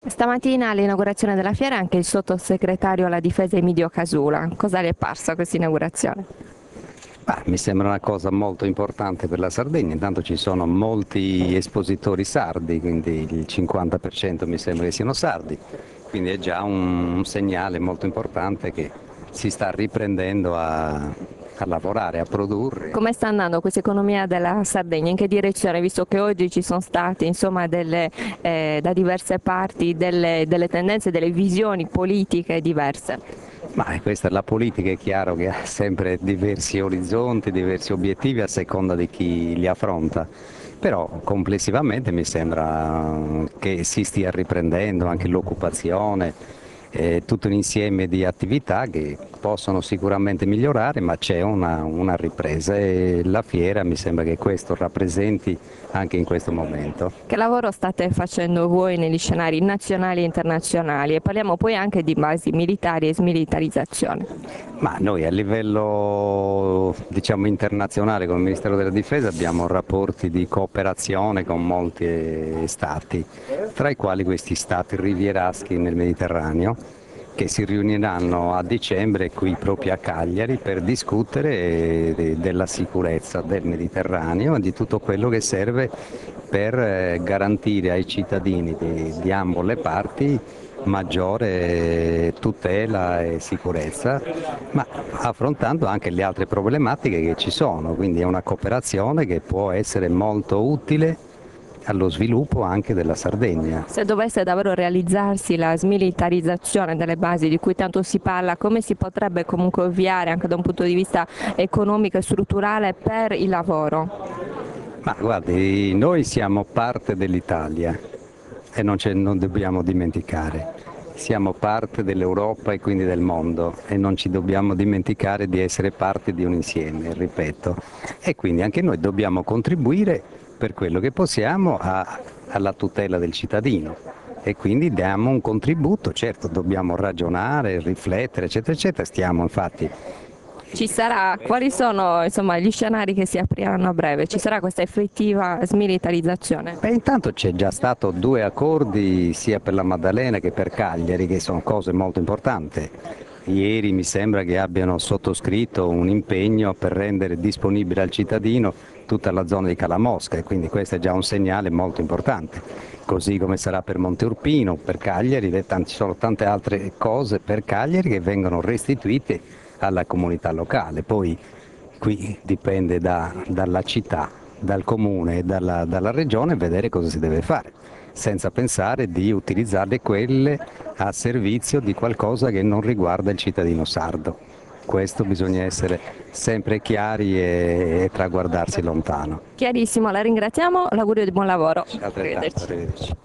Stamattina all'inaugurazione della fiera anche il sottosegretario alla difesa Emidio Casula. Cosa le è parsa questa inaugurazione? Mi sembra una cosa molto importante per la Sardegna, intanto ci sono molti espositori sardi, quindi il 50% mi sembra che siano sardi, quindi è già un segnale molto importante che si sta riprendendo a lavorare, a produrre. Come sta andando questa economia della Sardegna? In che direzione? Visto che oggi ci sono state insomma, da diverse parti delle tendenze, delle visioni politiche diverse. Questa è la politica, è chiaro che ha sempre diversi orizzonti, diversi obiettivi a seconda di chi li affronta, però complessivamente mi sembra che si stia riprendendo anche l'occupazione, tutto un insieme di attività che possono sicuramente migliorare, ma c'è una ripresa e la fiera mi sembra che questo rappresenti anche in questo momento. Che lavoro state facendo voi negli scenari nazionali e internazionali? E parliamo poi anche di basi militari e smilitarizzazione. Ma noi a livello diciamo, internazionale con il Ministero della Difesa abbiamo rapporti di cooperazione con molti stati, tra i quali questi stati rivieraschi nel Mediterraneo, che si riuniranno a dicembre qui proprio a Cagliari per discutere della sicurezza del Mediterraneo e di tutto quello che serve per garantire ai cittadini di ambo le parti maggiore tutela e sicurezza, ma affrontando anche le altre problematiche che ci sono, quindi è una cooperazione che può essere molto utile allo sviluppo anche della Sardegna. Se dovesse davvero realizzarsi la smilitarizzazione delle basi di cui tanto si parla, come si potrebbe comunque ovviare anche da un punto di vista economico e strutturale per il lavoro? Ma guardi, noi siamo parte dell'Italia e non dobbiamo dimenticare. Siamo parte dell'Europa e quindi del mondo e non ci dobbiamo dimenticare di essere parte di un insieme, ripeto. E quindi anche noi dobbiamo contribuire per quello che possiamo alla tutela del cittadino e quindi diamo un contributo, certo dobbiamo ragionare, riflettere, eccetera, eccetera. Stiamo infatti. Ci sarà, quali sono insomma, gli scenari che si apriranno a breve? Ci sarà questa effettiva smilitarizzazione? Intanto c'è già stato due accordi sia per la Maddalena che per Cagliari, che sono cose molto importanti. Ieri mi sembra che abbiano sottoscritto un impegno per rendere disponibile al cittadino tutta la zona di Calamosca e quindi questo è già un segnale molto importante. Così come sarà per Monteurpino, per Cagliari, ci sono tante altre cose per Cagliari che vengono restituite alla comunità locale. Poi qui dipende dalla città, dal comune e dalla regione vedere cosa si deve fare, senza pensare di utilizzarle quelle a servizio di qualcosa che non riguarda il cittadino sardo. Questo bisogna essere sempre chiari e traguardarsi lontano. Chiarissimo, la ringraziamo, l'augurio di buon lavoro. Altrettanto, arrivederci.